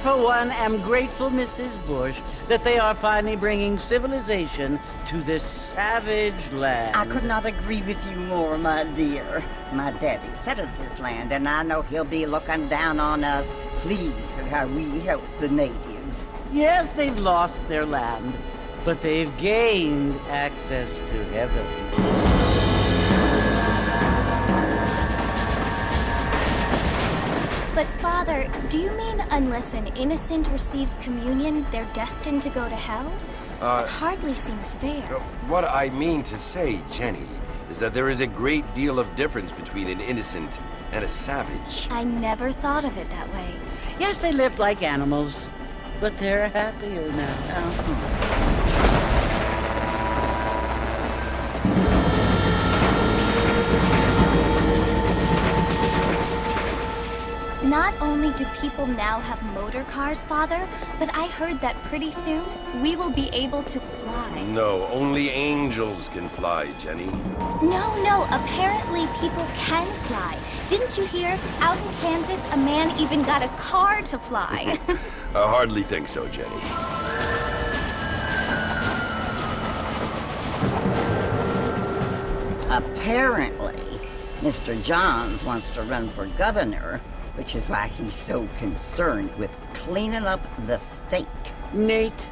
for one, am grateful, Mrs. Bush, that they are finally bringing civilization to this savage land. I could not agree with you more, my dear. My daddy settled this land, and I know he'll be looking down on us, pleased at how we help the natives. Yes, they've lost their land, but they've gained access to heaven. But Father, do you mean unless an innocent receives communion, they're destined to go to hell? It hardly seems fair. What I mean to say, Jenny, is that there is a great deal of difference between an innocent and a savage. I never thought of it that way. Yes, they lived like animals, but they're happier now. Not only do people now have motor cars, Father, but I heard that pretty soon we will be able to fly. No, only angels can fly, Jenny. No, apparently people can fly. Didn't you hear? Out in Kansas, a man even got a car to fly. I hardly think so, Jenny. Apparently, Mr. Johns wants to run for governor, which is why he's so concerned with cleaning up the state. Nate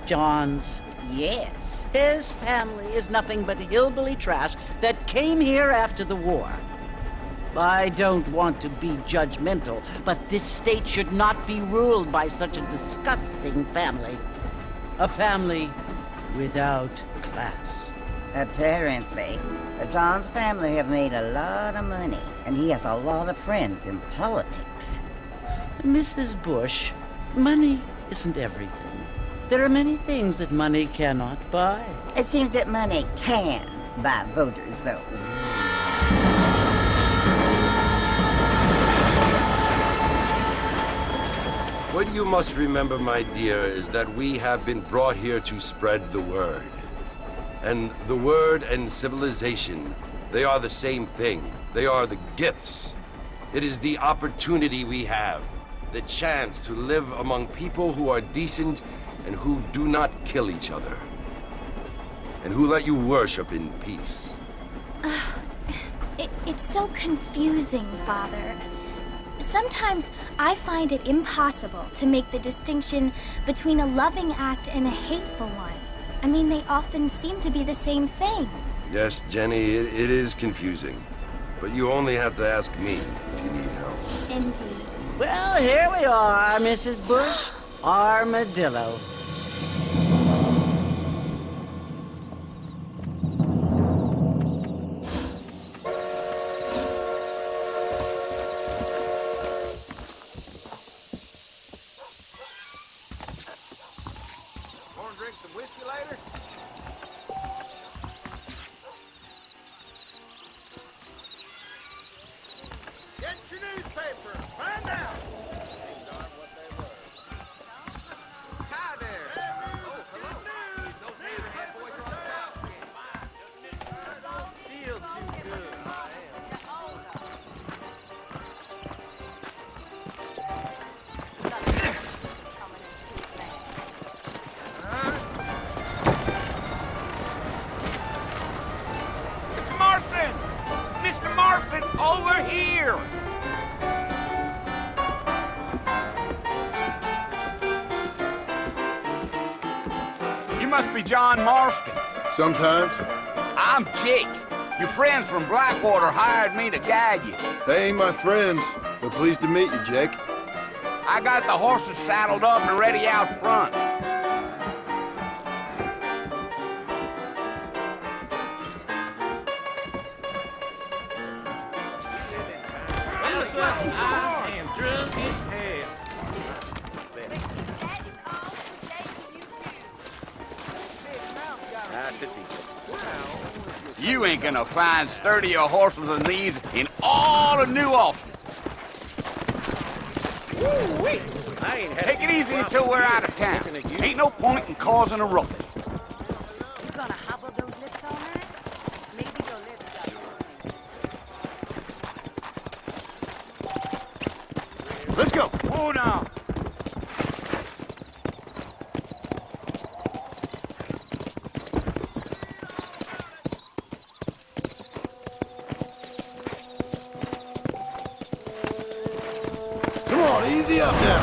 Johns. Yes. His family is nothing but hillbilly trash that came here after the war. I don't want to be judgmental, but this state should not be ruled by such a disgusting family. A family without class. Apparently, the Johns family have made a lot of money, and he has a lot of friends in politics. Mrs. Bush, money isn't everything. There are many things that money cannot buy. It seems that money can buy voters, though. What you must remember, my dear, is that we have been brought here to spread the word. And the word and civilization, they are the same thing. They are the gifts. It is the opportunity we have, the chance to live among people who are decent and who do not kill each other, and who let you worship in peace. It's so confusing, Father. Sometimes I find it impossible to make the distinction between a loving act and a hateful one. I mean, they often seem to be the same thing. Yes, Jenny, it is confusing. But you only have to ask me if you need help. Indeed. Well, here we are, Mrs. Bush. Armadillo. Want to drink some whiskey later? Get your newspaper. Find out. Ain't darn what they were. Hi there. Oh, hello. Those neighborhood boys are on the couch. Feel too good. I am. Mr. Marston! Mr. Marston, over here! You must be John Marston. Sometimes. I'm Jake. Your friends from Blackwater hired me to guide you. They ain't my friends, but pleased to meet you, Jake. I got the horses saddled up and ready out front. I am drunk as hell. You ain't gonna find sturdier horses than these in all of New Austin. Take it easy until we're out of town. Ain't no point in causing a ruckus. You gonna hobble those lips all night? Maybe your lips got Let's go. Hold on. Easy up now.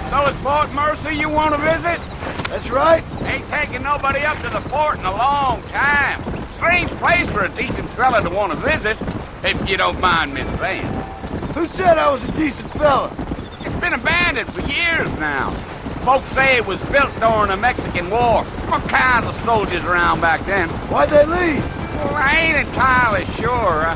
So it's Fort Mercy you want to visit? That's right. Ain't taking nobody up to the fort in a long time. Strange place for a decent fella to want to visit, if you don't mind me saying. Who said I was a decent fella? It's been abandoned for years now. Folks say it was built during the Mexican War. All kinds of soldiers around back then. Why'd they leave? Well, I ain't entirely sure.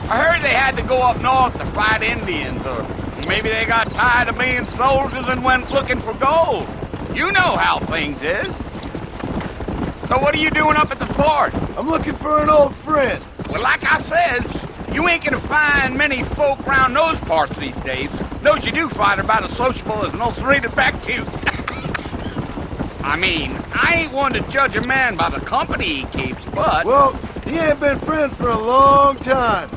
I heard they had to go up north to fight Indians, or maybe they got tired of being soldiers and went looking for gold. You know how things is. So what are you doing up at the fort? I'm looking for an old friend. Well, like I says, you ain't gonna find many folk around those parts these days. Those you do find are about as sociable as an ulcerated back tooth. I mean, I ain't one to judge a man by the company he keeps, but... Well, he ain't been friends for a long time.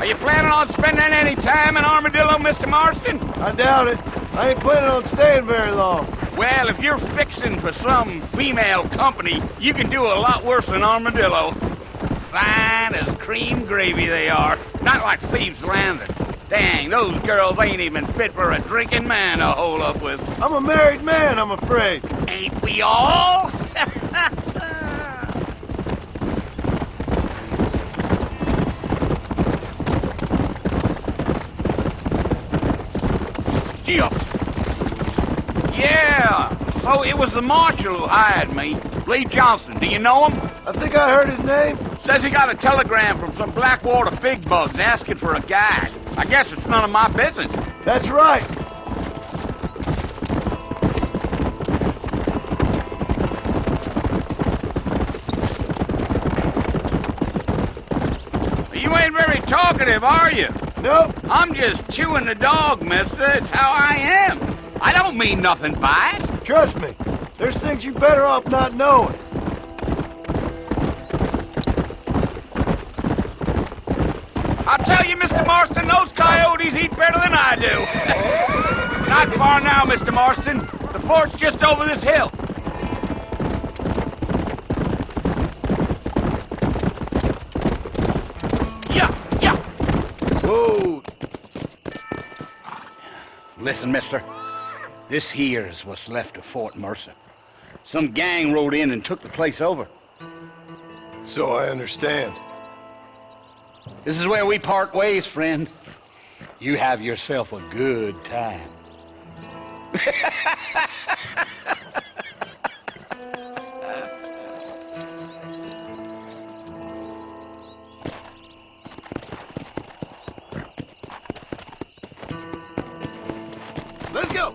Are you planning on spending any time in Armadillo, Mr. Marston? I doubt it. I ain't planning on staying very long. Well, if you're fixing for some female company, you can do a lot worse than Armadillo. Fine as cream gravy they are. Not like Thieves' Landing. Dang, those girls ain't even fit for a drinking man to hole up with. I'm a married man, I'm afraid. Ain't we all? Yeah, so it was the marshal who hired me. Lee Johnson, do you know him? I think I heard his name. Says he got a telegram from some Blackwater fig bugs asking for a guide. I guess it's none of my business. That's right. You ain't very talkative, are you? Nope. I'm just chewing the dog, mister. It's how I am. I don't mean nothing by it. Trust me. There's things you better off not knowing. I'll tell you, Mr. Marston, those coyotes eat better than I do. Not far now, Mr. Marston. The fort's just over this hill. Yeah. Whoa. Listen, mister. This here's what's left of Fort Mercer. Some gang rode in and took the place over. So I understand. This is where we part ways, friend. You have yourself a good time. Let's go.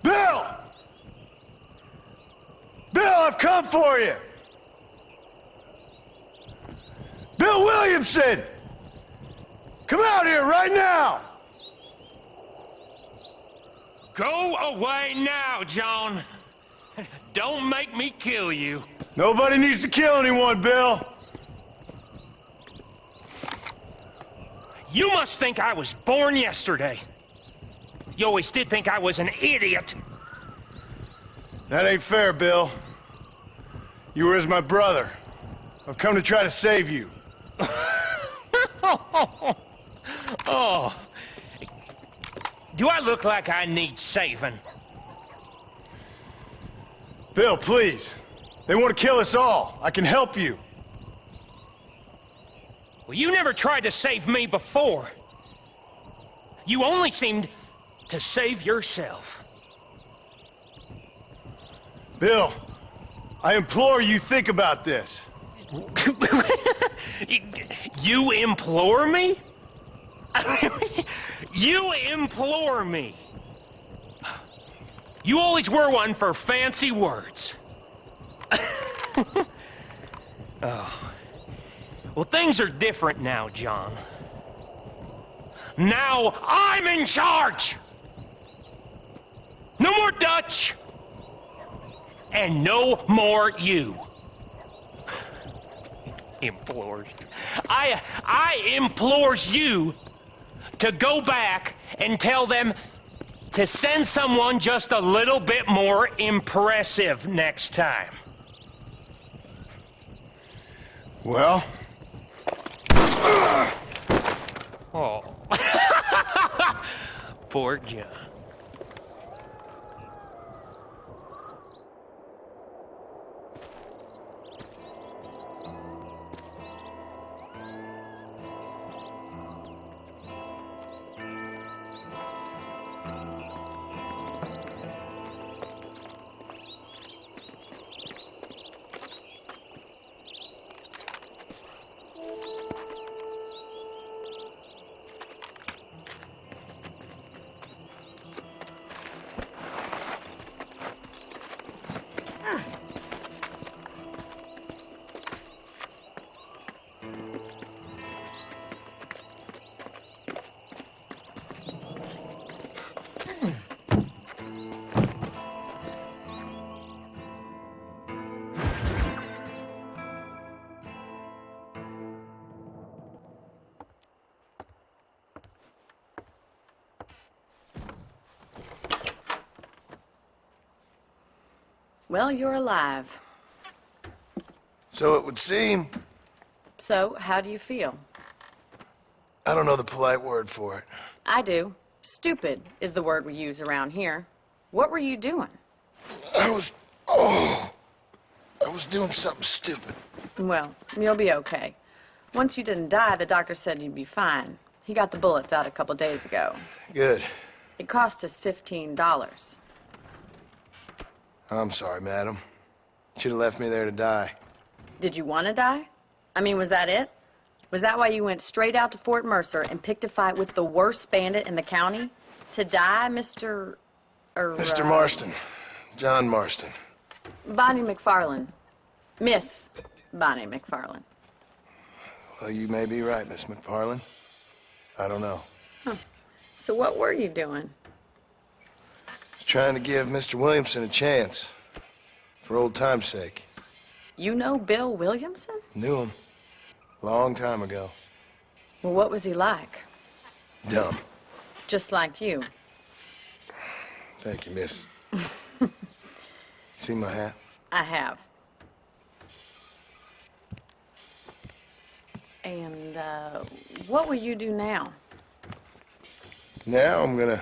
Bill! Bill, I've come for you! Bill Williamson! Come out here right now! Go away now, John. Don't make me kill you. Nobody needs to kill anyone, Bill. You must think I was born yesterday. You always did think I was an idiot. That ain't fair, Bill. You were as my brother. I've come to try to save you. Oh. Do I look like I need saving? Bill, please. They want to kill us all. I can help you. Well, you never tried to save me before. You only seemed to save yourself. Bill, I implore you think about this. You implore me? You implore me? You always were one for fancy words. Oh. Well, things are different now, John. Now I'm in charge! No more Dutch! And no more you. Implores. I implores you to go back and tell them to send someone just a little bit more impressive next time. Well? Oh. Poor John. Well, you're alive. So it would seem. So, how do you feel? I don't know the polite word for it. I do. Stupid is the word we use around here. What were you doing? I was doing something stupid. Well, you'll be okay. Once you didn't die, the doctor said you'd be fine. He got the bullets out a couple days ago. Good. It cost us $15. I'm sorry, madam. Should have left me there to die. Did you want to die? I mean, was that it? Was that why you went straight out to Fort Mercer and picked a fight with the worst bandit in the county? To die, Mr. Mr. Marston. John Marston. Bonnie McFarland. Miss Bonnie McFarland. Well, you may be right, Miss McFarland. I don't know. Huh. So what were you doing? Trying to give Mr. Williamson a chance. For old time's sake. You know Bill Williamson? Knew him. Long time ago. Well, what was he like? Dumb. Just like you. Thank you, miss. See my hat? I have. And, what will you do now? Now I'm gonna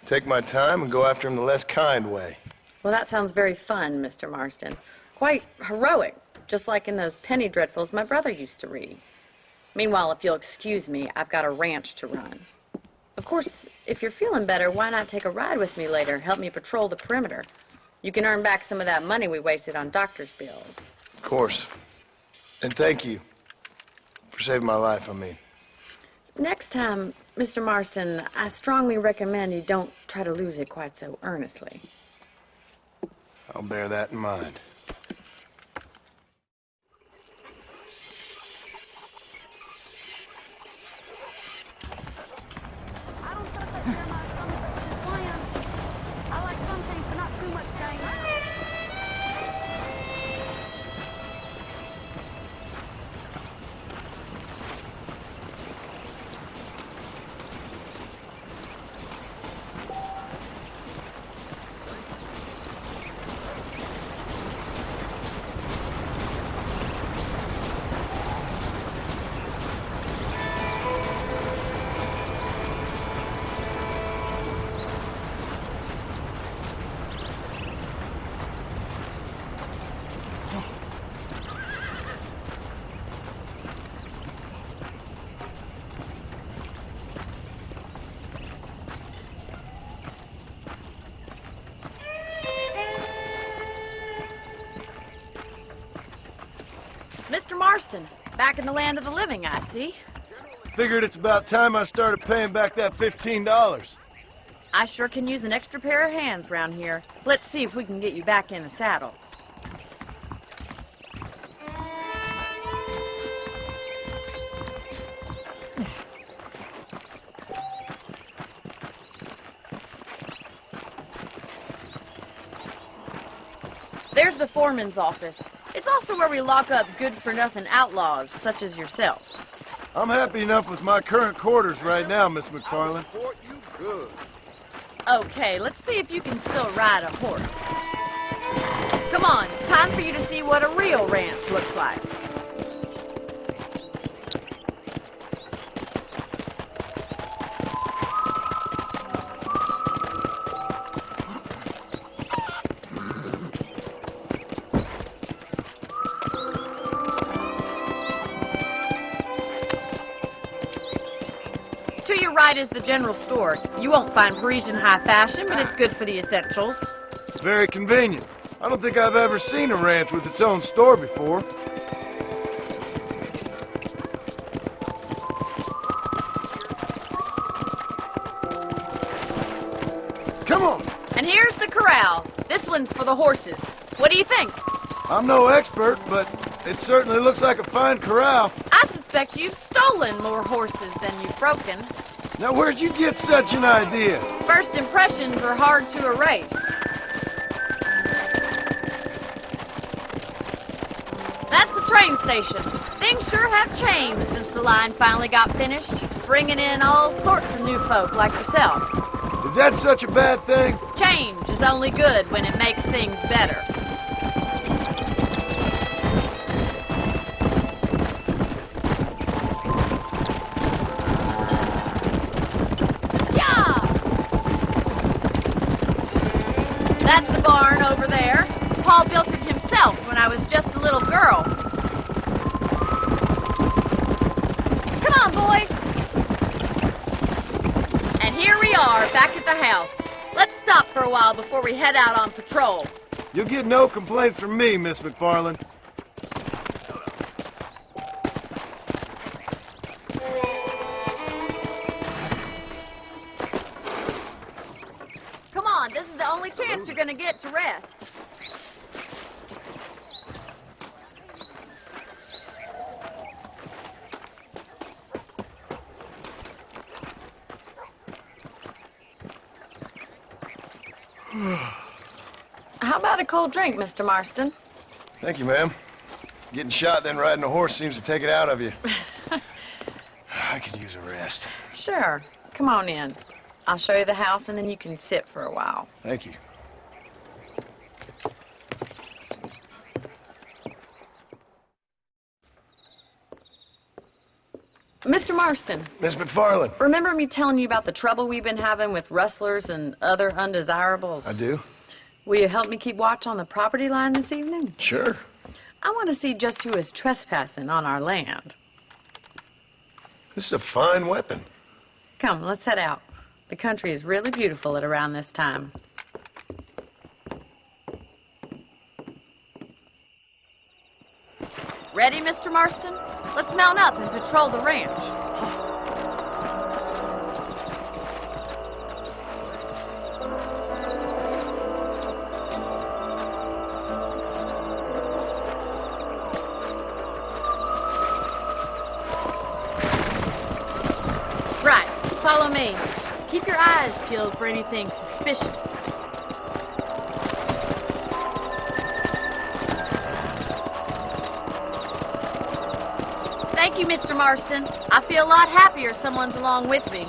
take my time and go after him the less kind way. Well, that sounds very fun, Mr. Marston. Quite heroic, just like in those penny dreadfuls my brother used to read. Meanwhile, if you'll excuse me, I've got a ranch to run. Of course, if you're feeling better, why not take a ride with me later? Help me patrol the perimeter. You can earn back some of that money we wasted on doctor's bills. Of course. And thank you for saving my life, I mean. Next time, Mr. Marston, I strongly recommend you don't try to lose it quite so earnestly. I'll bear that in mind. I don't trust that Jeremiah Summer's his plan. I like some things, but not too much change. Mr. Marston, back in the land of the living, I see. Figured it's about time I started paying back that $15. I sure can use an extra pair of hands round here. Let's see if we can get you back in the saddle. There's the foreman's office. It's also where we lock up good-for-nothing outlaws, such as yourself. I'm happy enough with my current quarters right now, Miss McFarland. Okay, let's see if you can still ride a horse. Come on, time for you to see what a real ranch looks like. To your right is the general store. You won't find Parisian high fashion, but it's good for the essentials. Very convenient. I don't think I've ever seen a ranch with its own store before. Come on! And here's the corral. This one's for the horses. What do you think? I'm no expert, but it certainly looks like a fine corral. I suspect you've stolen more horses than you've broken. Now, where'd you get such an idea? First impressions are hard to erase. That's the train station. Things sure have changed since the line finally got finished, bringing in all sorts of new folk like yourself. Is that such a bad thing? Change is only good when it makes things better. That's the barn over there. Paul built it himself when I was just a little girl. Come on, boy. And here we are, back at the house. Let's stop for a while before we head out on patrol. You'll get no complaints from me, Miss McFarland. Come on, this is the only chance you're gonna get to rest. How about a cold drink, Mr. Marston? Thank you, ma'am. Getting shot, then riding a horse seems to take it out of you. I could use a rest. Sure. Come on in. I'll show you the house, and then you can sit for a while. Thank you. Mr. Marston, Miss McFarland. remember me telling you about the trouble we've been having with rustlers and other undesirables? I do? Will you help me keep watch on the property line this evening? Sure. I want to see just who is trespassing on our land. This is a fine weapon. Come, let's head out. The country is really beautiful at around this time. Ready, Mr. Marston? Let's mount up and patrol the ranch. Right, follow me. Keep your eyes peeled for anything suspicious. Thank you, Mr. Marston. I feel a lot happier someone's along with me.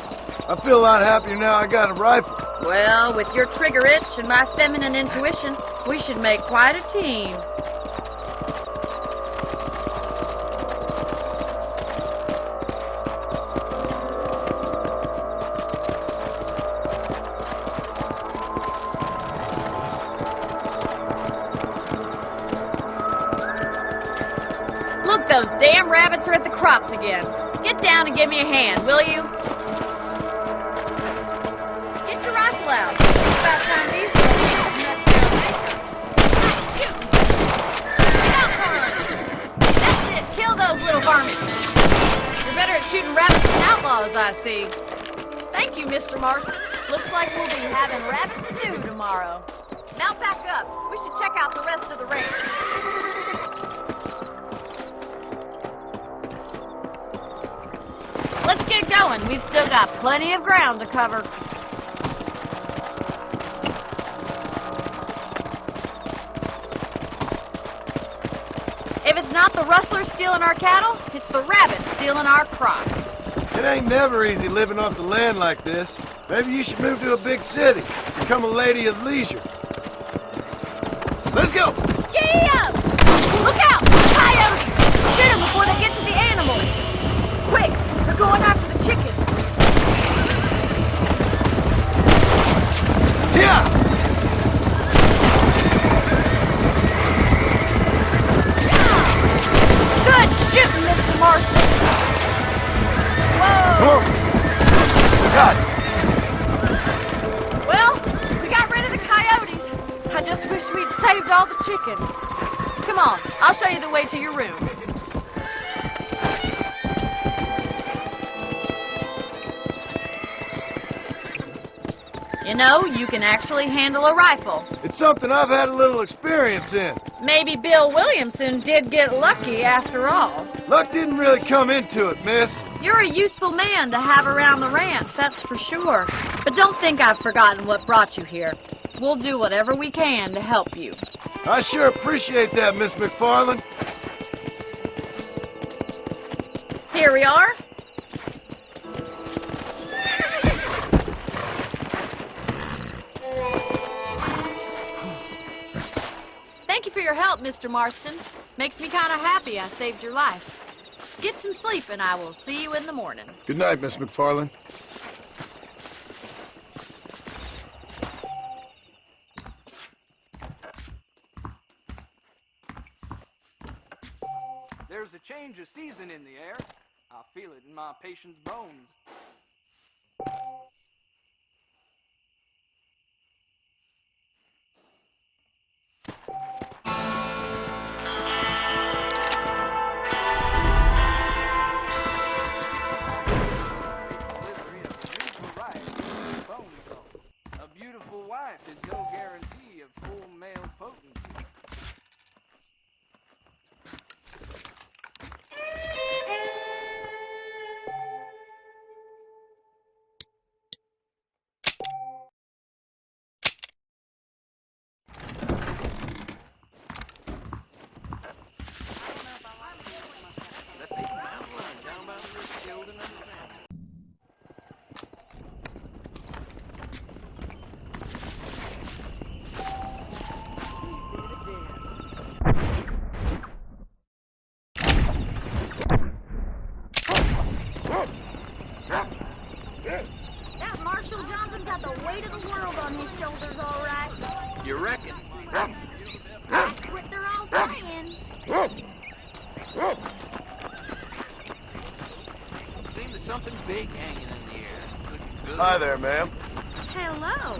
I feel a lot happier now I got a rifle. Well, with your trigger itch and my feminine intuition, we should make quite a team. Look, those damn rabbits are at the crops again. Get down and give me a hand, will you? Get your rifle out. It's about time these little girls met their maker. Nice shooting. Get out, Carl. That's it. Kill those little varmints. You're better at shooting rabbits than outlaws, I see. Thank you, Mr. Marston. Looks like we'll be having rabbit stew tomorrow. Mount back up. We should check out the rest of the range. Let's get going. We've still got plenty of ground to cover. If it's not the rustlers stealing our cattle, it's the rabbits stealing our crops. It ain't never easy living off the land like this. Maybe you should move to a big city. Become a lady of leisure. Let's go! Giddy up! Look out! Coyotes! Shoot them before they get to the animals! Quick! They're going after the chickens! Yeah! Good shooting, Mr. Marston! Whoa! Come on! God! Well, we got rid of the coyotes. I just wish we'd saved all the chickens. Come on, I'll show you the way to your room. You know, you can actually handle a rifle. It's something I've had a little experience in. Maybe Bill Williamson did get lucky after all. Luck didn't really come into it, miss. You're a useful man to have around the ranch, that's for sure. But don't think I've forgotten what brought you here. We'll do whatever we can to help you. I sure appreciate that, Miss McFarland. Here we are. Thank you for your help, Mr. Marston. Makes me kind of happy I saved your life. Get some sleep and I will see you in the morning. Good night, Miss McFarland. There's a change of season in the air. I feel it in my patient's bones. A beautiful wife is no guarantee of full male potency. That Marshall Johnson's got the weight of the world on his shoulders, all right. You reckon? That's what they're all saying. Seems that something big hanging in the air. Looking good. Hi there, ma'am. Hello.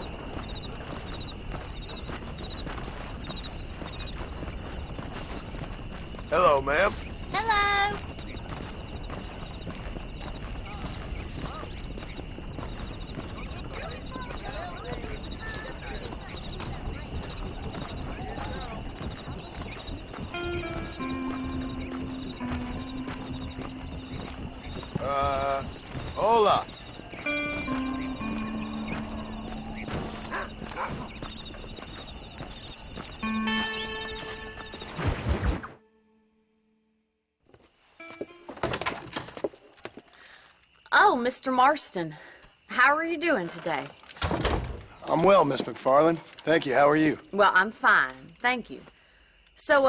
Hello, ma'am. Hello. Hola. Oh, Mr. Marston. How are you doing today? I'm well, Miss McFarland. Thank you. How are you? Well, I'm fine. Thank you. So,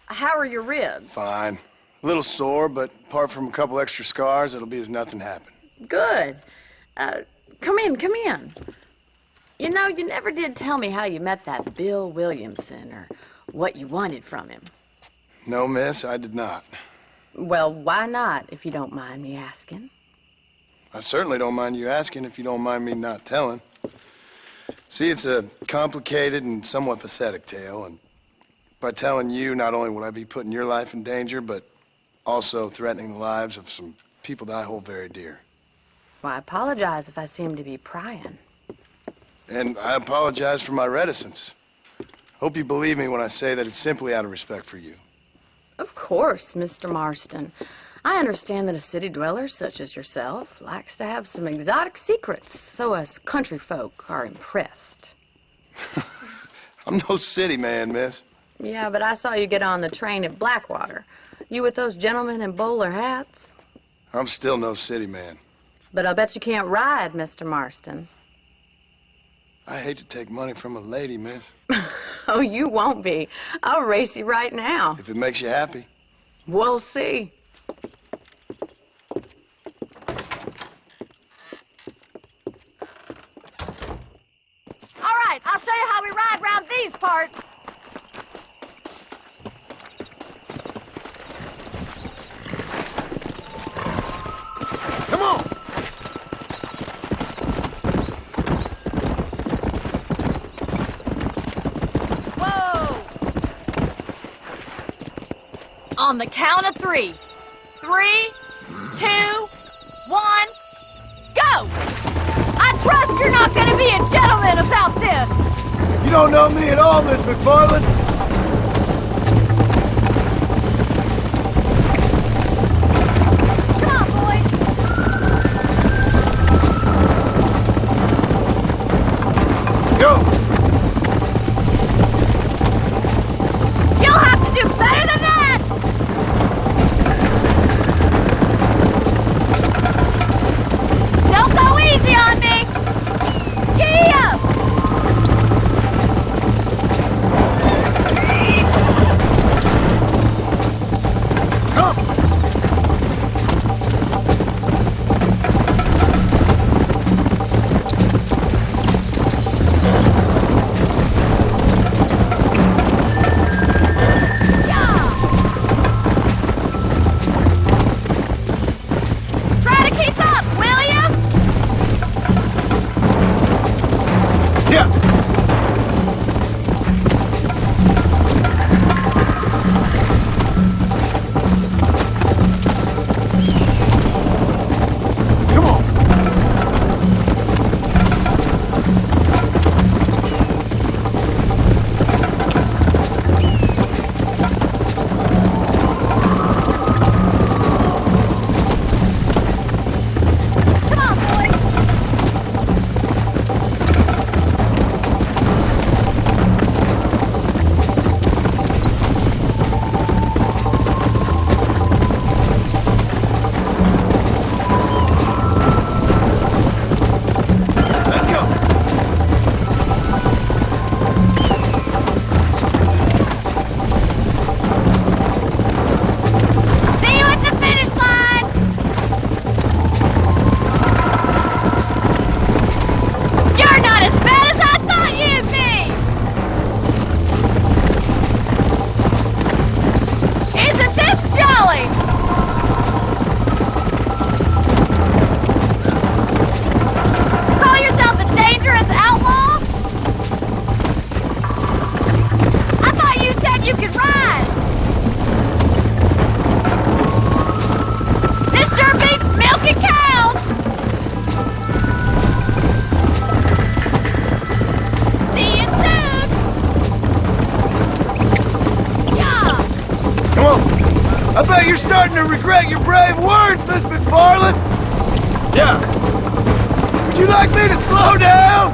how are your ribs? Fine. A little sore, but apart from a couple extra scars, it'll be as nothing happened. Good. Come in, come in. You know, you never did tell me how you met that Bill Williamson or what you wanted from him. No, miss, I did not. Well, why not, if you don't mind me asking? I certainly don't mind you asking if you don't mind me not telling. See, it's a complicated and somewhat pathetic tale, and by telling you, not only would I be putting your life in danger, but also threatening the lives of some people that I hold very dear. Well, I apologize if I seem to be prying. And I apologize for my reticence. Hope you believe me when I say that it's simply out of respect for you. Of course, Mr. Marston. I understand that a city dweller such as yourself likes to have some exotic secrets, so us country folk are impressed. I'm no city man, miss. Yeah, but I saw you get on the train at Blackwater. You with those gentlemen in bowler hats? I'm still no city man. But I'll bet you can't ride, Mr. Marston. I hate to take money from a lady, miss. Oh, you won't be. I'll race you right now. If it makes you happy. We'll see. All right, I'll show you how we ride around these parts. Come on! Whoa! On the count of 3. 3, 2, 1, go! I trust you're not going to be a gentleman about this. You don't know me at all, Miss McFarland. Come on, boys. Go! You'll have to do better than that. Don't go easy on me. Giddy up. Try to keep up, will you? Yeah! Come on! Come on, boys. Let's go! See you at the finish line. You're not as bad as I thought you'd be. Isn't this jolly? Call yourself a dangerous outlaw? I thought you said you could ride. This sure beats milking cows. See you soon. Yeah. Come on! I bet you're starting to regret your brave words, Miss McFarland! Yeah! Would you like me to slow down?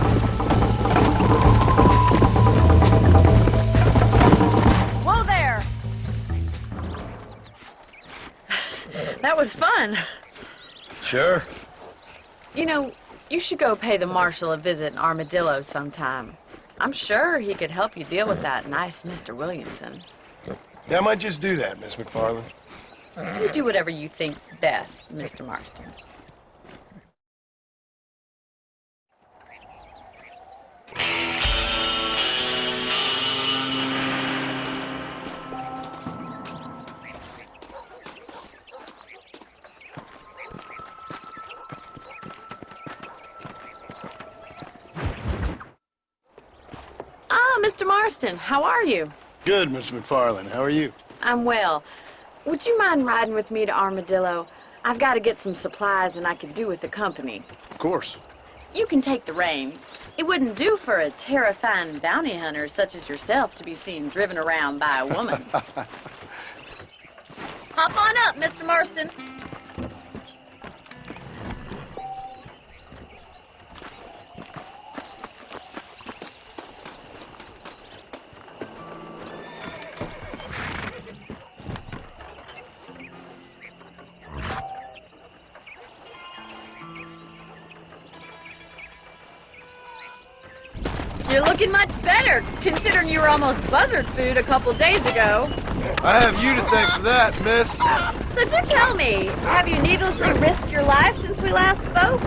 Whoa there. That was fun. Sure. You know, you should go pay the marshal a visit in Armadillo sometime. I'm sure he could help you deal with that nice Mr. Williamson. Yeah, I might just do that, Miss McFarland. You do whatever you think's best, Mr. Marston. Ah, Mr. Marston, how are you? Good, Miss McFarland. How are you? I'm well. Would you mind riding with me to Armadillo? I've got to get some supplies and I could do with the company. Of course. You can take the reins. It wouldn't do for a terrifying bounty hunter such as yourself to be seen driven around by a woman. Hop on up, Mr. Marston. You're looking much better, considering you were almost buzzard food a couple days ago. I have you to thank for that, miss. So do tell me, have you needlessly risked your life since we last spoke?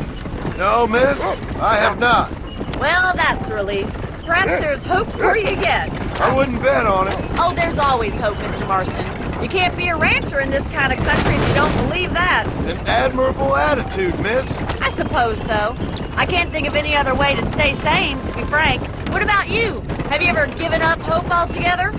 No, miss, I have not. Well, that's a relief. Perhaps there's hope for you yet. I wouldn't bet on it. Oh, there's always hope, Mr. Marston. You can't be a rancher in this kind of country if you don't believe that. An admirable attitude, miss. I suppose so. I can't think of any other way to stay sane, to be frank. What about you? Have you ever given up hope altogether?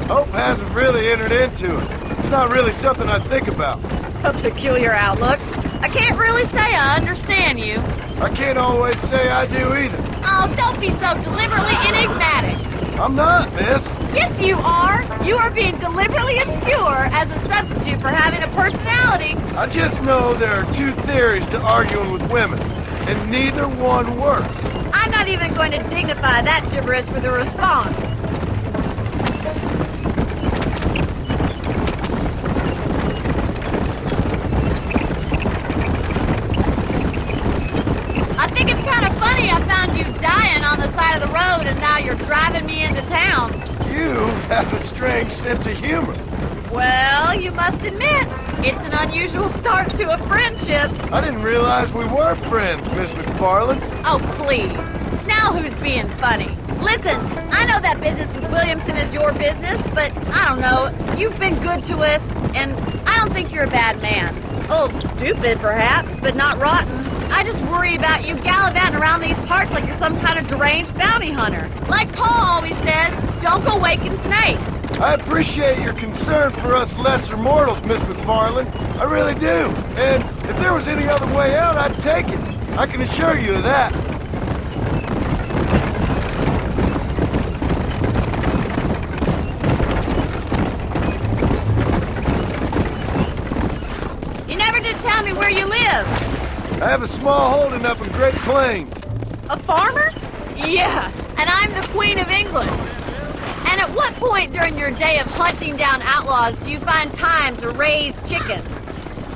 Hope hasn't really entered into it. It's not really something I think about. A peculiar outlook. I can't really say I understand you. I can't always say I do either. Oh, don't be so deliberately enigmatic. I'm not, miss. Yes, you are. You are being deliberately obscure as a substitute for having a personality. I just know there are two theories to arguing with women, and neither one works. I'm not even going to dignify that gibberish with a response. I think it's kind of funny I found you dying on the side of the road and now you're driving me into town. You have a strange sense of humor. Well, you must admit, it's an unusual start to a friendship. I didn't realize we were friends, Miss McFarland. Oh, please. Now who's being funny? Listen, I know that business with Williamson is your business, but I don't know. You've been good to us, and I don't think you're a bad man. A little stupid, perhaps, but not rotten. I just worry about you gallivanting around these parts like you're some kind of deranged bounty hunter. Like Paul always says, don't go waking snakes. I appreciate your concern for us lesser mortals, Miss McFarland. I really do. And if there was any other way out, I'd take it. I can assure you of that. You never did tell me where you live. I have a small holding up in Great Plains. A farmer? Yeah, and I'm the Queen of England. And at what point during your day of hunting down outlaws do you find time to raise chickens?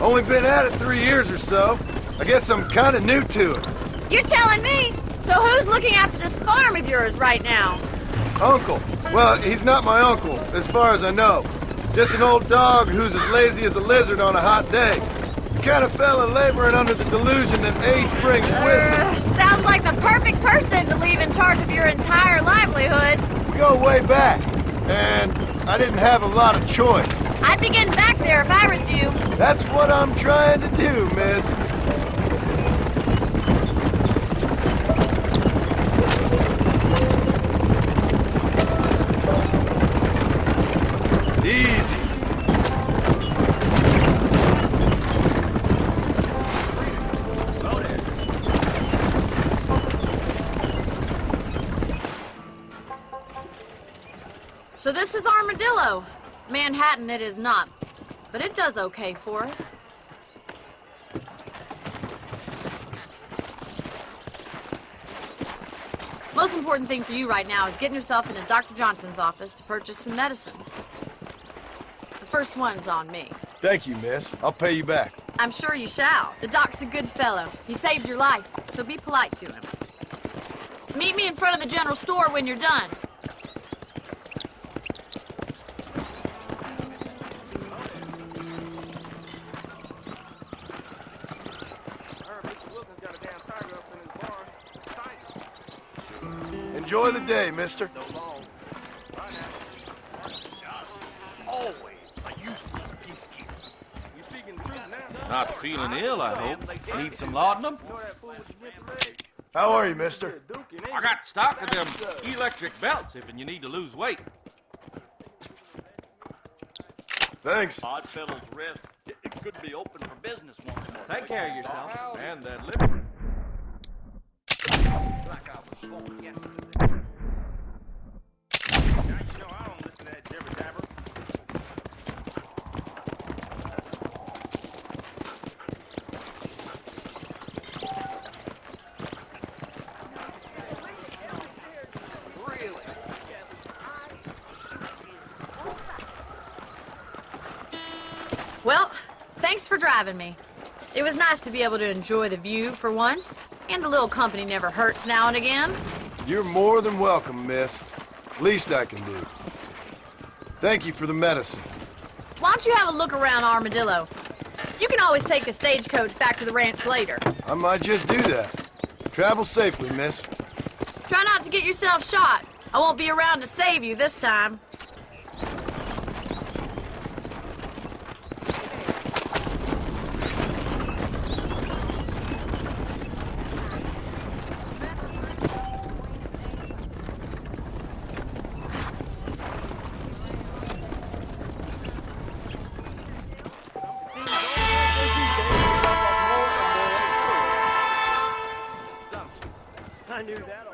Only been at it 3 years or so. I guess I'm kind of new to it. You're telling me? So who's looking after this farm of yours right now? Uncle. Well, he's not my uncle, as far as I know. Just an old dog who's as lazy as a lizard on a hot day. The kind of fella laboring under the delusion that age brings wisdom. Sounds like the perfect person to leave in charge of your entire livelihood. We go way back, and I didn't have a lot of choice. I'd be getting back there if I was you. That's what I'm trying to do, miss. Easy. So this is Armadillo. Manhattan it is not, but it does okay for us. Most important thing for you right now is getting yourself into Dr. Johnson's office to purchase some medicine. The first one's on me. Thank you, miss. I'll pay you back. I'm sure you shall. The doc's a good fellow. He saved your life, so be polite to him. Meet me in front of the general store when you're done. Enjoy the day, mister. Always a useless peacekeeper. You speaking the truth now? Not feeling ill, I hope. Need some laudanum? How are you, mister? I got stock of them electric belts if you need to lose weight. Thanks. Odd fellow's rest. It could be open for business once more. Take care of yourself and that liver. Well, thanks for driving me. It was nice to be able to enjoy the view for once, and a little company never hurts now and again. You're more than welcome, miss. Least I can do. Thank you for the medicine. Why don't you have a look around Armadillo? You can always take the stagecoach back to the ranch later. I might just do that. Travel safely, miss. Try not to get yourself shot. I won't be around to save you this time. I knew that.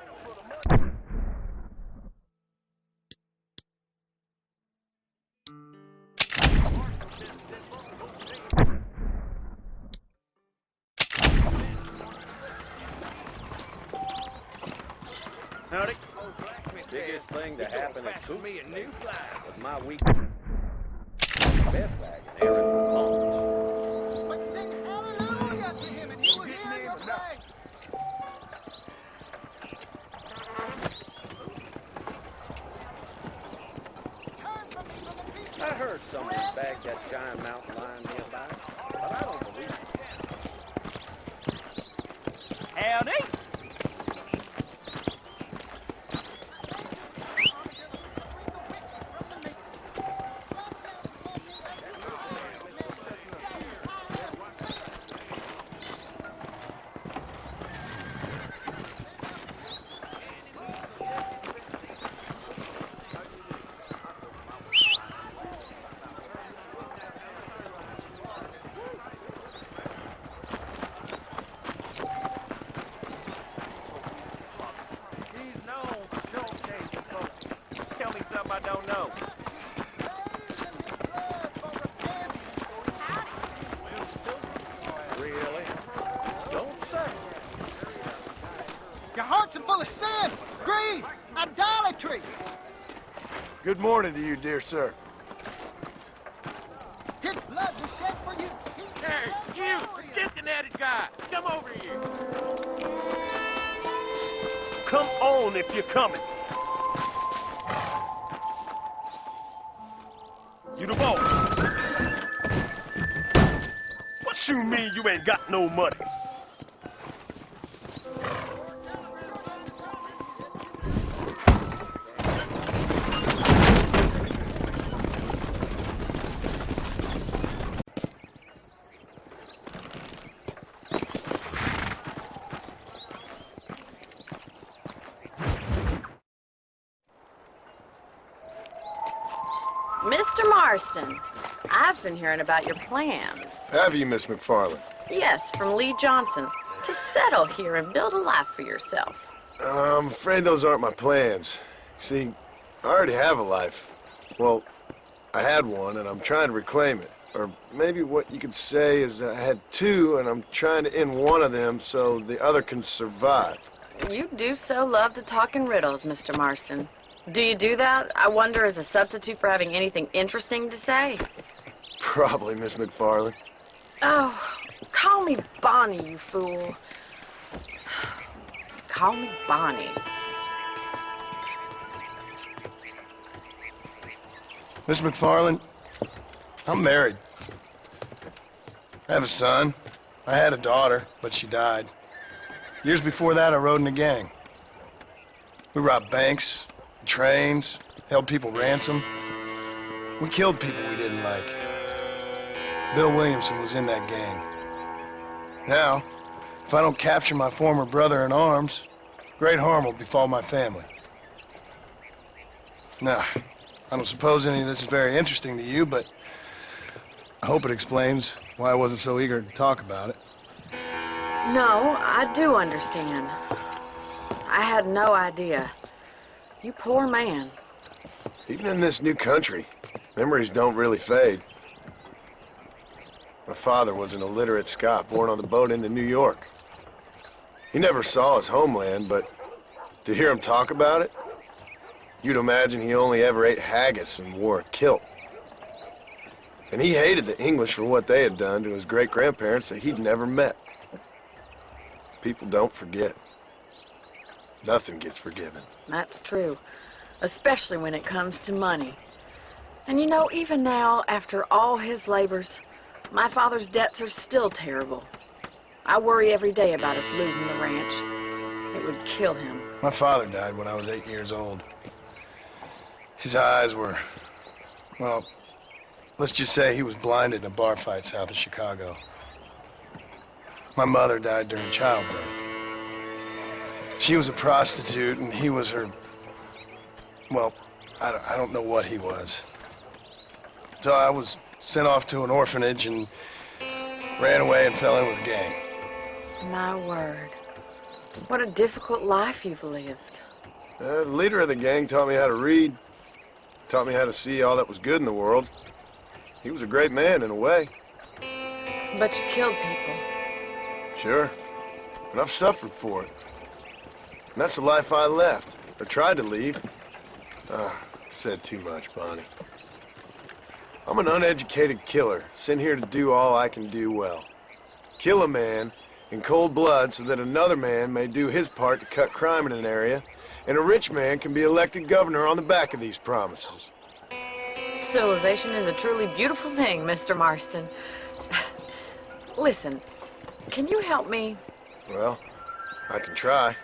Howdy. Biggest thing to happen at Coop me a new flag. was my week bed wagon there in the palms. Let's sing hallelujah to him and he will hear your praise. I heard someone bagged that giant mountain lion nearby, but I don't believe it. Howdy. I don't know. Really? Don't say. Your hearts are full of sin, greed, idolatry. Good morning to you, dear sir. His blood was shed for you. Hey, you! Cincinnati guy! Come over here! Come on if you're coming. You the boss. What you mean you ain't got no money? Mr. Marston, I've been hearing about your plans. Have you, Miss McFarland? Yes, from Lee Johnson, to settle here and build a life for yourself. I'm afraid those aren't my plans. See, I already have a life. Well, I had one, and I'm trying to reclaim it. Or maybe what you could say is I had two, and I'm trying to end one of them so the other can survive. You do so love to talk in riddles, Mr. Marston. Do you do that, I wonder, as a substitute for having anything interesting to say? Probably, Miss McFarland. Oh, call me Bonnie, you fool. Call me Bonnie. Miss McFarland, I'm married. I have a son. I had a daughter, but she died. Years before that, I rode in a gang. We robbed banks, trains, held people ransom. We killed people we didn't like. Bill Williamson was in that gang. Now, if I don't capture my former brother in arms, great harm will befall my family. Now, I don't suppose any of this is very interesting to you, but I hope it explains why I wasn't so eager to talk about it. No, I do understand. I had no idea. You poor man. Even in this new country, memories don't really fade. My father was an illiterate Scot born on the boat into New York. He never saw his homeland, but to hear him talk about it, you'd imagine he only ever ate haggis and wore a kilt. And he hated the English for what they had done to his great-grandparents that he'd never met. People don't forget. Nothing gets forgiven. That's true. Especially when it comes to money. And you know, even now, after all his labors, my father's debts are still terrible. I worry every day about us losing the ranch. It would kill him. My father died when I was 8 years old. His eyes were, well, let's just say he was blinded in a bar fight south of Chicago. My mother died during childbirth. She was a prostitute and he was her, well, I don't know what he was. So I was sent off to an orphanage and ran away and fell in with a gang. My word. What a difficult life you've lived. The leader of the gang taught me how to read, taught me how to see all that was good in the world. He was a great man in a way. But you killed people. Sure, and I've suffered for it. And that's the life I left, or tried to leave. Said too much, Bonnie. I'm an uneducated killer, sent here to do all I can do well. Kill a man in cold blood so that another man may do his part to cut crime in an area, and a rich man can be elected governor on the back of these promises. Civilization is a truly beautiful thing, Mr. Marston. Listen, can you help me? Well, I can try.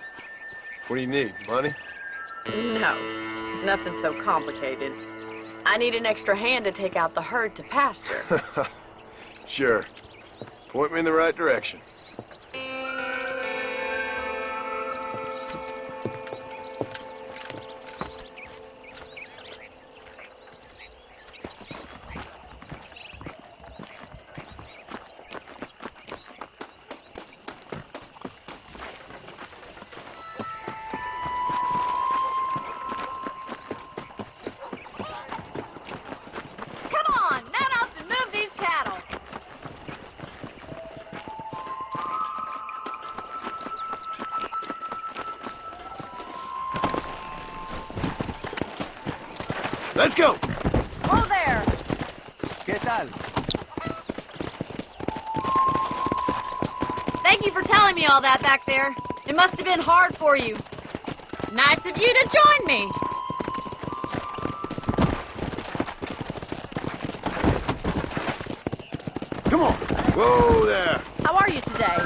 What do you need, money? No, nothing so complicated. I need an extra hand to take out the herd to pasture. Sure. Point me in the right direction. Let's go! Whoa there! ¿Qué tal? Thank you for telling me all that back there. It must have been hard for you. Nice of you to join me. Come on! Whoa there! How are you today?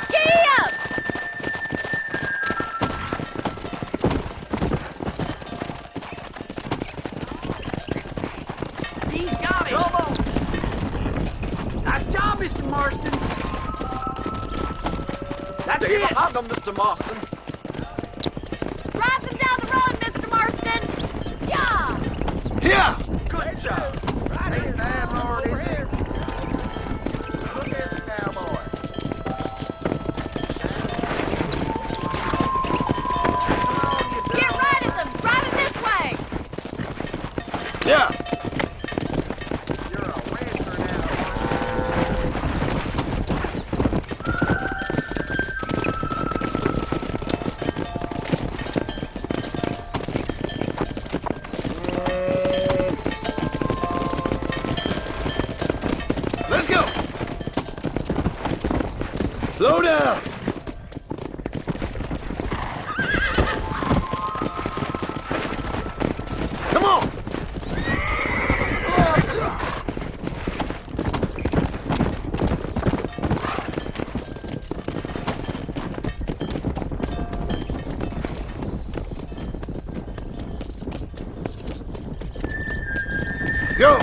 Giddy up! He's got it! Bravo! Nice job, Mr. Marston! That's it! Behind them, Mr. Marston. Drive them down the road, Mr. Marston! Yeah! Here! Good job. Right here, damn Lord, is it? Look at the cowboy. Get right at them! Drive it this way! Yeah! You're a western now. Let's go! Slow down! Come on! Go!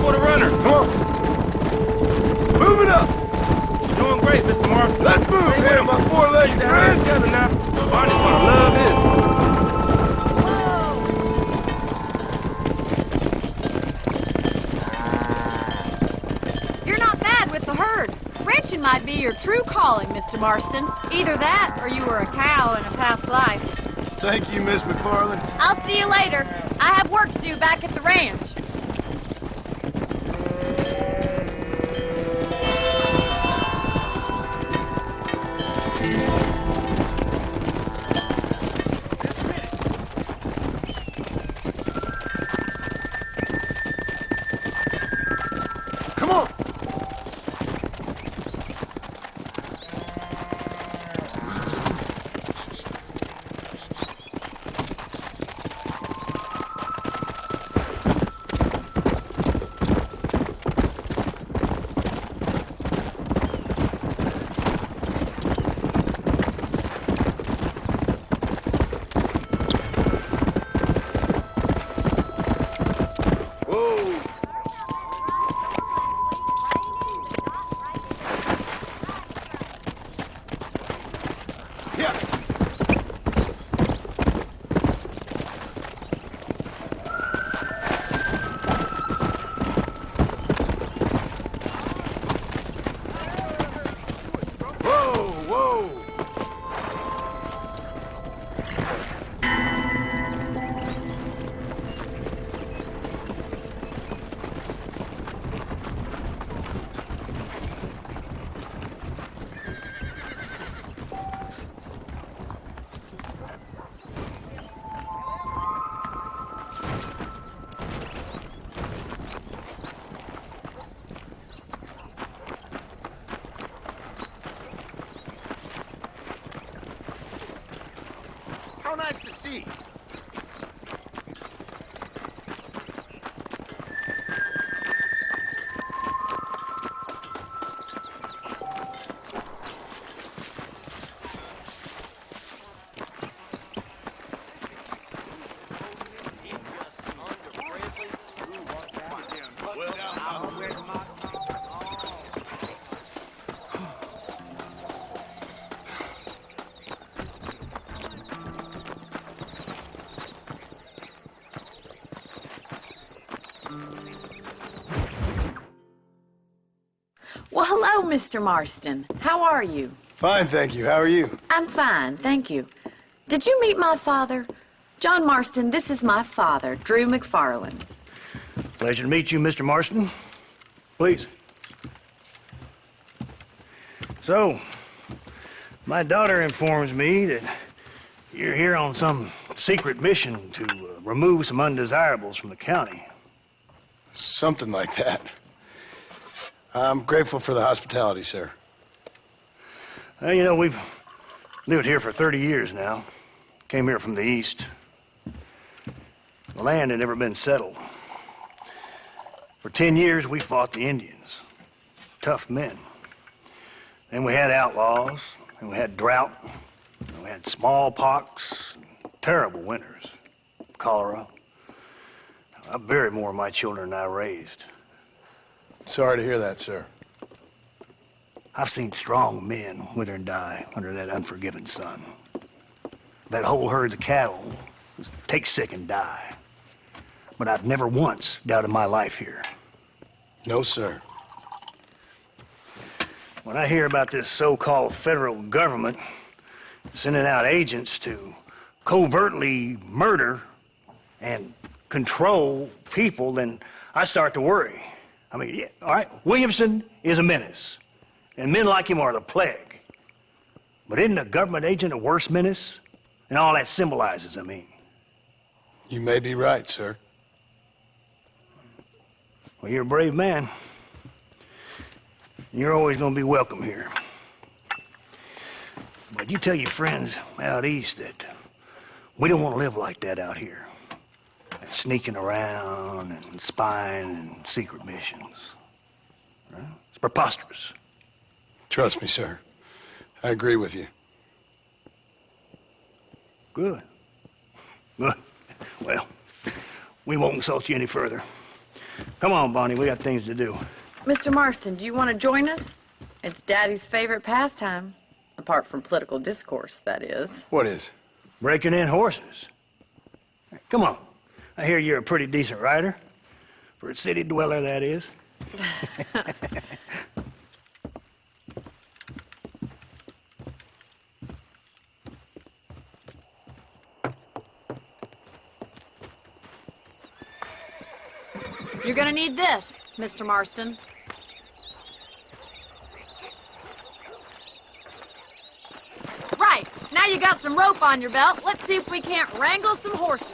for the runner. Come on. Move it up. Doing great, Mr. Marston. Let's move here, my four-legged friend. Together now. Barney's gonna love this. You're not bad with the herd. Ranching might be your true calling, Mr. Marston. Either that, or you were a cow in a past life. Thank you, Miss McFarland. I'll see you later. I have work to do back at the ranch. Come on. How nice to see. Well, hello, Mr. Marston. How are you? Fine, thank you. How are you? I'm fine, thank you. Did you meet my father? John Marston, this is my father, Drew McFarland. Pleasure to meet you, Mr. Marston. Please. So, my daughter informs me that you're here on some secret mission to remove some undesirables from the county. Something like that. I'm grateful for the hospitality, sir. Well, you know, we've lived here for 30 years now. Came here from the east. The land had never been settled. For 10 years, we fought the Indians. Tough men. Then we had outlaws, and we had drought, and we had smallpox, and terrible winters, cholera. I buried more of my children than I raised. Sorry to hear that, sir. I've seen strong men wither and die under that unforgiving sun. That whole herds of cattle take sick and die. But I've never once doubted my life here. No, sir. When I hear about this so-called federal government sending out agents to covertly murder and control people, then I start to worry. I mean, yeah, all right, Williamson is a menace, and men like him are the plague. But isn't a government agent a worse menace? And all that symbolizes, I mean. You may be right, sir. Well, you're a brave man. You're always going to be welcome here. But you tell your friends out east that we don't want to live like that out here. Like sneaking around and spying and secret missions. Right? It's preposterous. Trust me, sir. I agree with you. Good. Good. Well, we won't insult you any further. Come on, Bonnie, we got things to do. Mr. Marston, do you want to join us? It's Daddy's favorite pastime. Apart from political discourse, that is. What is? Breaking in horses. Come on. I hear you're a pretty decent rider. For a city dweller, that is. You're gonna need this, Mr. Marston. Right, now you got some rope on your belt. Let's see if we can't wrangle some horses.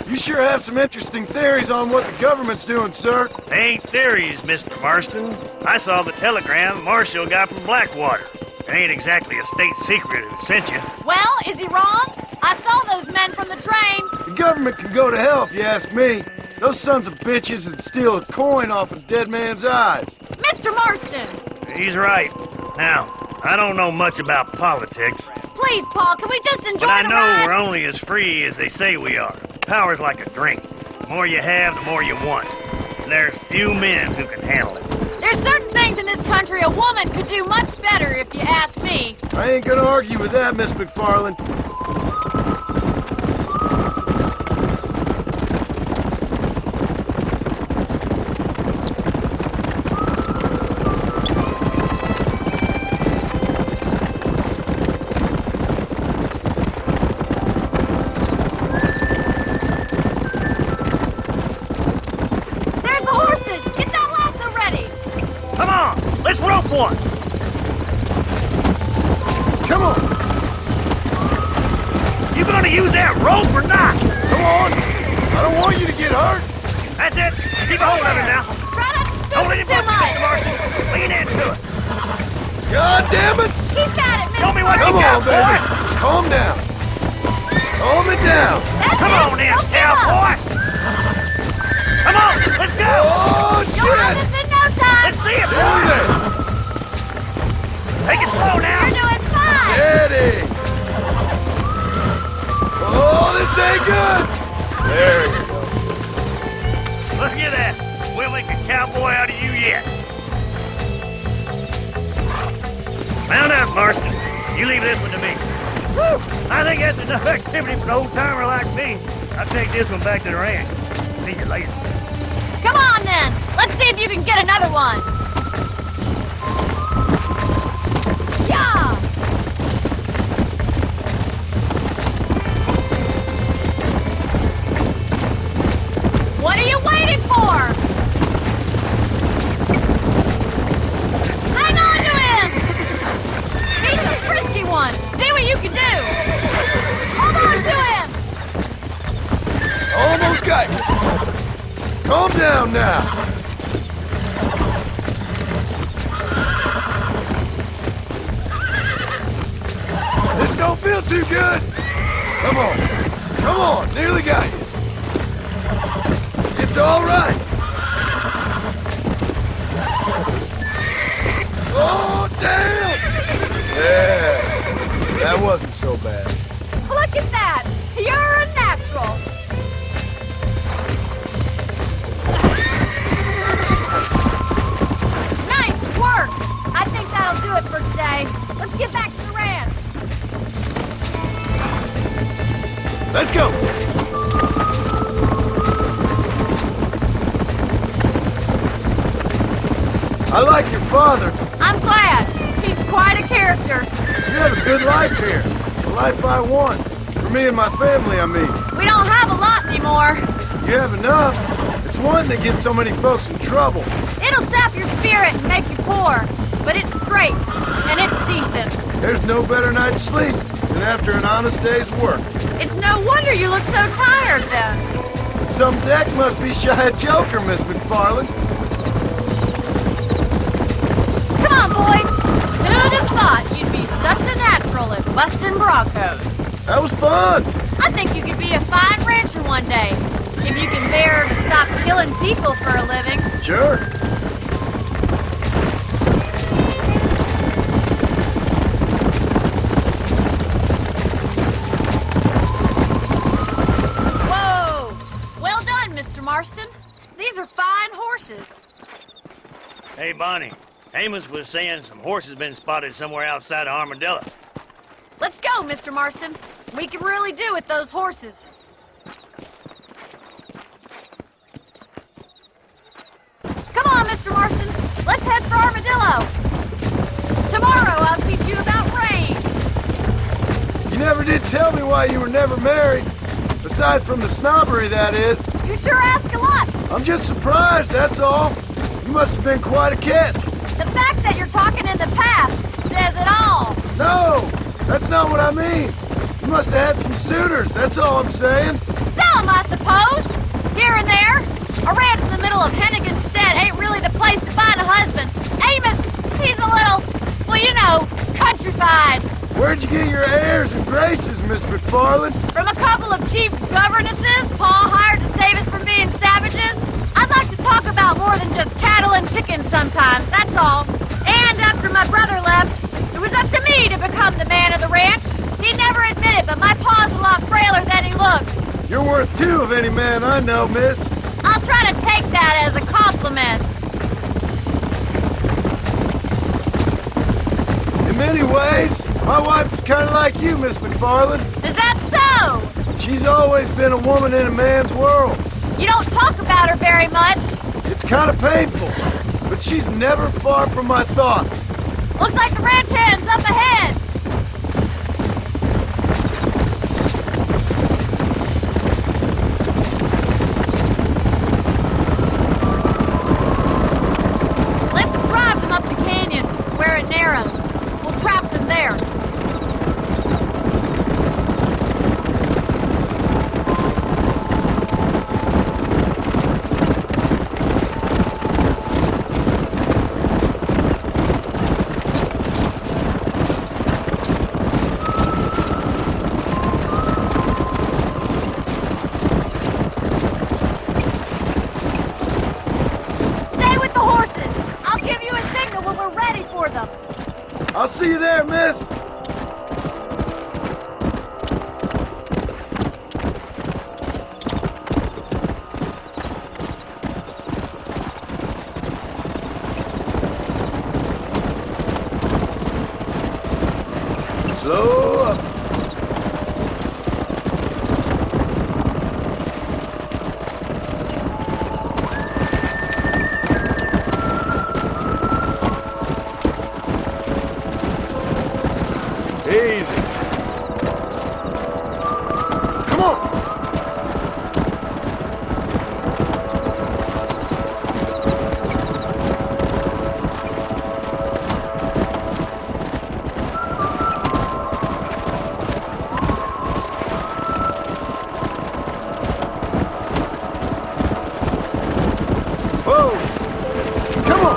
You sure have some interesting theories on what the government's doing, sir. They ain't theories, Mr. Marston. I saw the telegram Marshall got from Blackwater. It ain't exactly a state secret who sent you. Well, is he wrong? I saw those men from the train. The government can go to hell if you ask me. Those sons of bitches would steal a coin off a dead man's eyes. Mr. Marston! He's right. Now, I don't know much about politics. Please, Paul, can we just enjoy But I the know ride? we're only as free as they say we are. Power's like a drink. The more you have, the more you want. And there's few men who can handle it. There's certain things in this country a woman could do much better, if you ask me. I ain't gonna argue with that, Miss McFarland. One. Come on. You gonna use that rope or not? Come on. I don't want you to get hurt. That's it. Keep a hold of it now. Try not to Don't let scoot him too push you, much. Mr. Marston. Lean into it. God damn it. Keep at it, Mr. Show me what Come you got, on, baby. boy. Calm down. Calm it down. That's Come it. on in, Don't give up. cowboy. Come on, let's go. Oh, You'll have shit. this in no time. Let's see it, Over boy. there. Take it slow now. You're doing fine. Steady. Oh, this ain't good. There you go. Look at that. We'll make a cowboy out of you yet. Mount up, Marston. You leave this one to me. Whew. I think that's enough activity for an old-timer like me. I'll take this one back to the ranch. See you later. Come on, then. Let's see if you can get another one. Yeah! What are you waiting for? Hang on to him! He's a frisky one. See what you can do. Hold on to him! Almost got you. Calm down now. This don't feel too good. Come on. Come on. Nearly got you. It's all right. Oh, damn. Yeah. That wasn't so bad. Look at that! You're a natural! Nice work! I think that'll do it for today. Let's get back to the ranch. Let's go. I like your father. I'm glad. He's quite a character. You have a good life here. The life I want. For me and my family, I mean. We don't have a lot anymore. You have enough. It's one that gets so many folks in trouble. It'll sap your spirit and make you poor. But it's straight, and it's decent. There's no better night's sleep than after an honest day's work. It's no wonder you look so tired then. Some deck must be shy of Joker, Miss McFarland. Come on, boy. Who'd have thought you'd be such a natural at busting broncos? That was fun. I think you could be a fine ranch one day. If you can bear to stop killing people for a living. Sure. Whoa! Well done, Mr. Marston. These are fine horses. Hey, Bonnie. Amos was saying some horses been spotted somewhere outside of Armadillo. Let's go, Mr. Marston. We can really do with those horses. Come on, Mr. Marston. Let's head for Armadillo. Tomorrow I'll teach you about rain. You never did tell me why you were never married. Aside from the snobbery, that is. You sure ask a lot. I'm just surprised, that's all. You must have been quite a catch. The fact that you're talking in the past says it all. No, that's not what I mean. You must have had some suitors, that's all I'm saying. Some, I suppose. Here and there. A ranch in the middle of Hennigan's Stead ain't really the place to find a husband. Amos, he's a little, well, you know, countrified. Where'd you get your airs and graces, Miss McFarland? From a couple of cheap governesses Paul hired to save us from being savages. I'd like to talk about more than just cattle and chickens sometimes, that's all. And after my brother left, it was up to me to become the man of the ranch. He never admitted, but my paw's a lot frailer than he looks. You're worth two of any man I know, miss. I'll try to take that as a compliment. In many ways, my wife is kind of like you, Miss McFarland. Is that so? She's always been a woman in a man's world. You don't talk about her very much. It's kind of painful, but she's never far from my thoughts. Looks like the ranch hand's up ahead. Let's drive them up the canyon, where it narrows. We'll trap them there. Stay with the horses. I'll give you a signal when we're ready for them. I'll see you there, miss. Slow up. Easy. Come on. Whoa. Come on.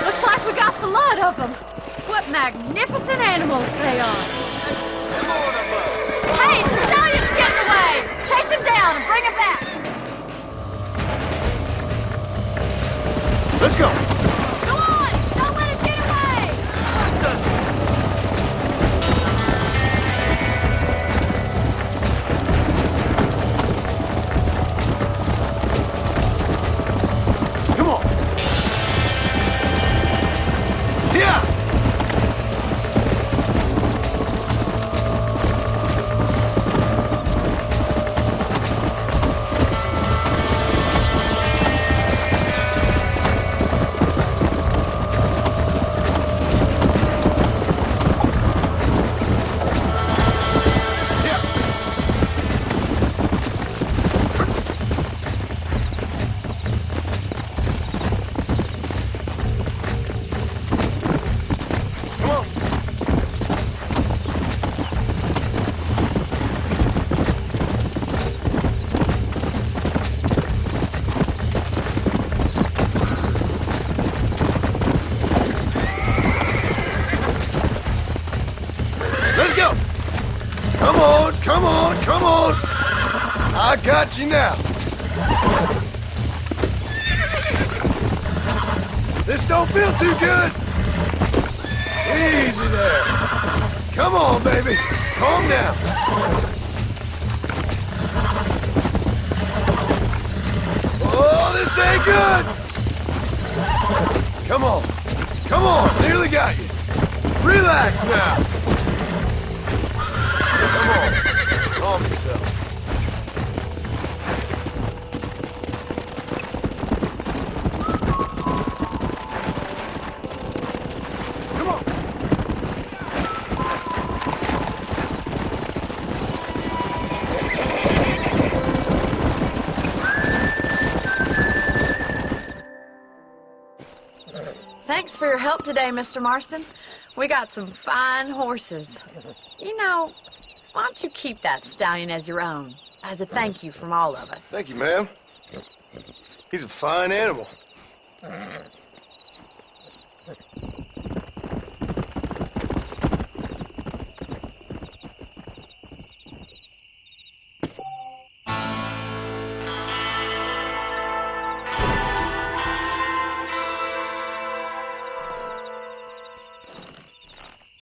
Looks like we got the lot of them. What magnificent animals they are. Hey, the stallion's getting away. Chase him down and bring him back. Let's go. Go on. Don't let him get away. Come on. Yeah. Come on. I got you now. This don't feel too good. Easy there. Come on, baby. Calm down. Oh, this ain't good. Come on. Come on. Nearly got you. Relax now. Come on. Calm yourself. Come on. Thanks for your help today, Mr. Marston. We got some fine horses. You know, why don't you keep that stallion as your own, as a thank you from all of us? Thank you, ma'am. He's a fine animal.